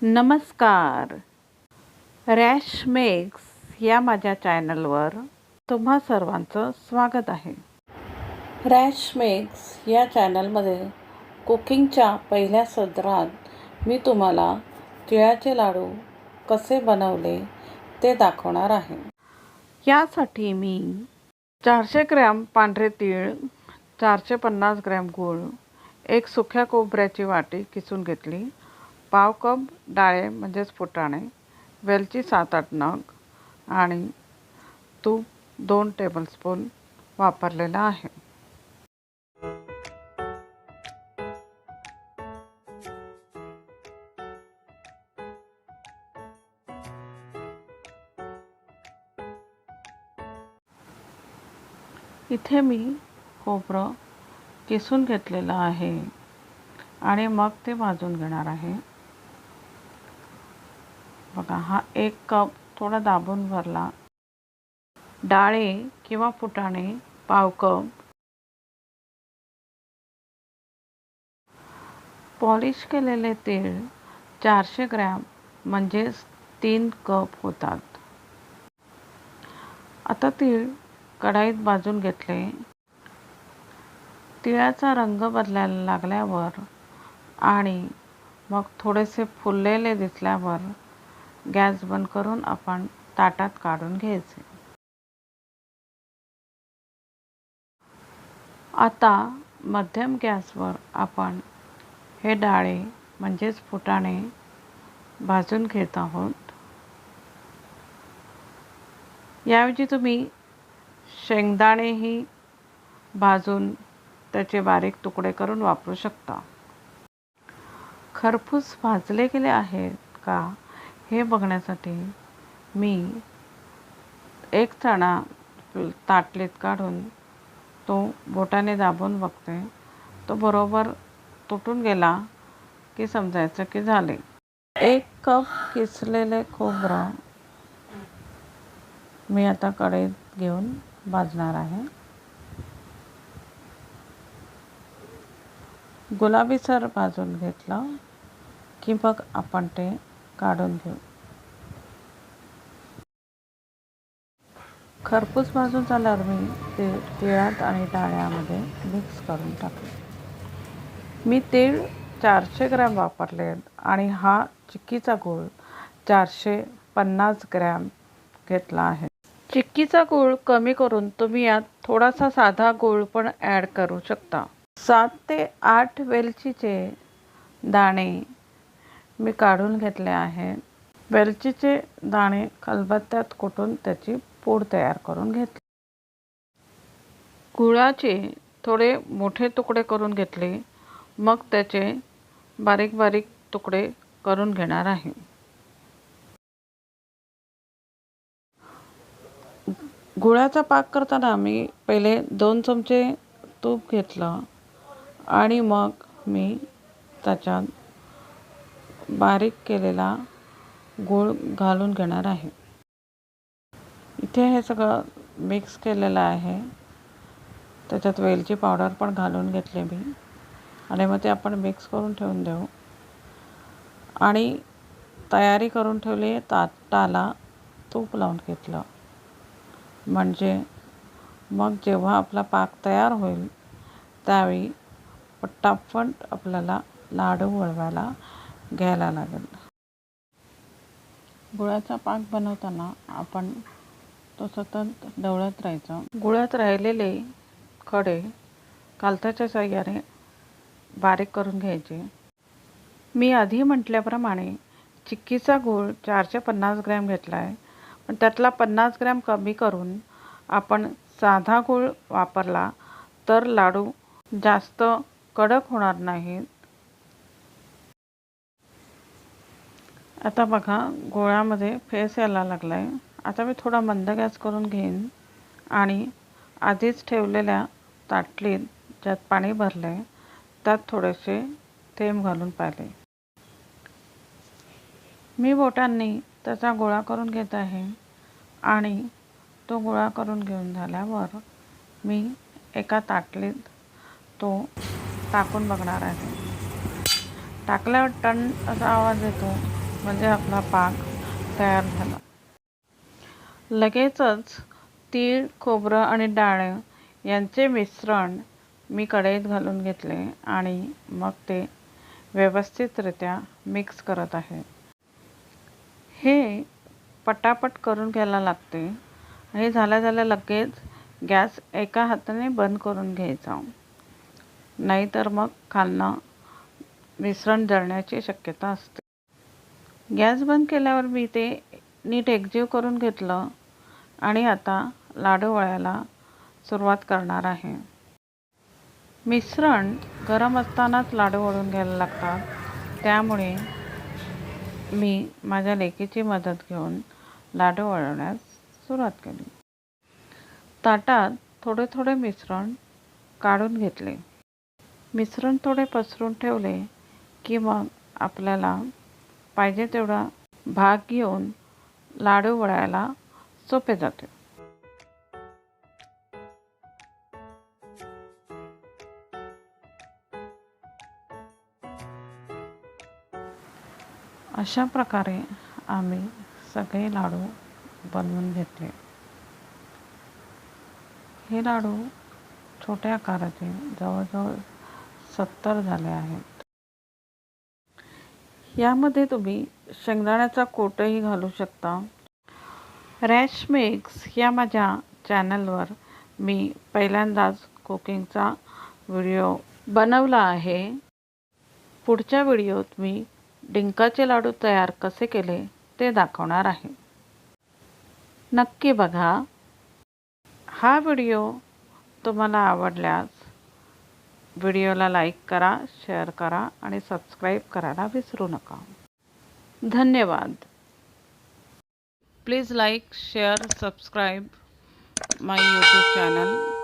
नमस्कार. Rash makes या माझ्या चॅनलवर तुम्हा सर्वांचं स्वागत आहे. रॅश मेक्स या चॅनलमध्ये कुकिंगच्या पहिल्या सत्रात मी तुम्हाला तिळाचे लाडू कसे बनवले ते दाखवणार आहे. यासाठी मी 400 ग्रॅम पांढरे तीळ, 450 ग्रॅम गूळ, एक सुक्या खोबऱ्याची वाटी किसून घेतली, पाव कप डाळे म्हणजेच फुटाणे, वेलची 7-8 नग आणि तूप 2 टेबलस्पून वापरलेला आहे. इथे मी खोबरं किसून घेतलेलं आहे आणि मग ते भाजून घेणार आहे. बघा, हा 1 कप थोडा दाबून भरला. डाळे किंवा फुटाणे पाव कप, पॉलिश केलेले तीळ 400 ग्रॅम म्हणजेच 3 कप होतात. आता तीळ कढईत भाजून घेतले. तिळाचा रंग बदलायला लागल्यावर आणि मग थोडेसे फुललेले दिसल्यावर गॅस बंद करून आपण ताटात काढून घ्यायचे. आता मध्यम गॅसवर आपण हे डाळे म्हणजेच फुटाणे भाजून घेत आहोत. याऐवजी तुम्ही शेंगदाणेही भाजून त्याचे बारीक तुकडे करून वापरू शकता. खरपूस भाजले गेले आहेत का हे बघण्यासाठी मी एक चणा ताटलीत काढून तो बोटाने दाबून बघते. तो बरोबर तुटून गेला की समजायचं की झाले. 1 कप किसलेले खोबरं मी आता कढईत घेऊन भाजणार आहे. गुलाबीसर भाजून घेतलं की मग आपण ते काढून घेऊ. खरपूस भाजून झाल्यावर मी ते तिळात आणि डाळ्यामध्ये मिक्स करून टाकले. मी तीळ 400 ग्रॅम वापरले आणि हा चिक्कीचा गूळ 450 ग्रॅम घेतला आहे. चिक्कीचा गूळ कमी करून तुम्ही यात थोडासा साधा गूळ पण ॲड करू शकता. 7 ते 8 वेलचीचे दाणे मी काढून घेतले आहेत. वेलचीचे दाणे खलबत्त्यात कुटून त्याची पूड तयार करून घेतली. गुळाचे थोडे मोठे तुकडे करून घेतले, मग त्याचे बारीक बारीक तुकडे करून घेणार आहे. गुळाचा पाक करताना मी पहिले 2 चमचे तूप घेतलं आणि मग मी त्याच्यात बारीक केलेला गूळ घालून घेणार आहे. इथे हे सगळं मिक्स केलेलं आहे. त्याच्यात वेलची पावडर पण घालून घेतली मी आणि मग ते आपण मिक्स करून ठेवून देऊ. आणि तयारी करून ठेवली. ताटाला तूप लावून घेतलं म्हणजे मग जेव्हा आपला पाक तयार होईल त्यावेळी पटापट आपल्याला लाडू वळवायला घ्यायला लागेल. गुळाचा पाक बनवताना आपण तो सतत ढवळत राहायचा. गुळात राहिलेले खडे कालथाच्या साहाय्याने बारीक करून घ्यायचे. मी आधी म्हटल्याप्रमाणे चिक्कीचा गूळ 450 ग्रॅम घेतला आहे, पण त्यातला 50 ग्रॅम कमी करून आपण साधा गूळ वापरला तर लाडू जास्त कडक होणार नाहीत. आता बघा, गोळामध्ये फेस यायला लागला आहे. आता मी थोडा मंद गॅस करून घेईन आणि आधीच ठेवलेल्या ताटलीत ज्यात पाणी भरलं आहे त्यात थोडेसे थेंब घालून पाहिले. मी बोटांनी त्याचा गोळा करून घेत आहे आणि तो गोळा करून घेऊन झाल्यावर मी एका ताटलीत तो टाकून बघणार आहे. टाकल्यावर टन असा आवाज येतो म्हणजे आपला पाक तयार झाला. लगेचच तीळ, खोबरं आणि डाळ यांचे मिश्रण मी कढईत घालून घेतले आणि मग ते व्यवस्थितरित्या मिक्स करत आहे. हे पटापट करून घ्यायला लागते. हे झाल्या लगेच गॅस एका हाताने बंद करून घ्यायचा, नाहीतर मग खालनं मिश्रण जळण्याची शक्यता असते. गॅस बंद केल्यावर मी ते नीट एकजीव करून घेतलं आणि आता लाडू वळायला सुरुवात करणार आहे. मिश्रण गरम असतानाच लाडू वळून घ्यायला लागतात, त्यामुळे मी माझ्या लेकीची मदत घेऊन लाडू वळवण्यास सुरुवात केली. ताटात थोडे थोडे मिश्रण काढून घेतले. मिश्रण थोडे पसरून ठेवले की मग आपल्याला पाहिजे तेवढा भाग घेऊन लाडू वळायला सोपे जाते. अशा प्रकारे आम्ही सगळे लाडू बनवून घेतले. हे लाडू छोट्या आकाराचे जवळजवळ 70 झाले आहेत. यामध्ये तुम्ही शेंगदाण्याचा कूटही घालू शकता. रॅश मिक्स या माझ्या चॅनलवर मी पहिल्यांदाच कुकिंगचा व्हिडिओ बनवला आहे. पुढच्या व्हिडिओत मी डिंकाचे लाडू तयार कसे केले ते दाखवणार आहे. नक्की बघा. हा व्हिडिओ तुम्हाला आवडल्यास व्हिडिओला लाईक करा, शेअर करा आणि सबस्क्राईब करायला विसरू नका. धन्यवाद. Please like, share, subscribe my YouTube channel.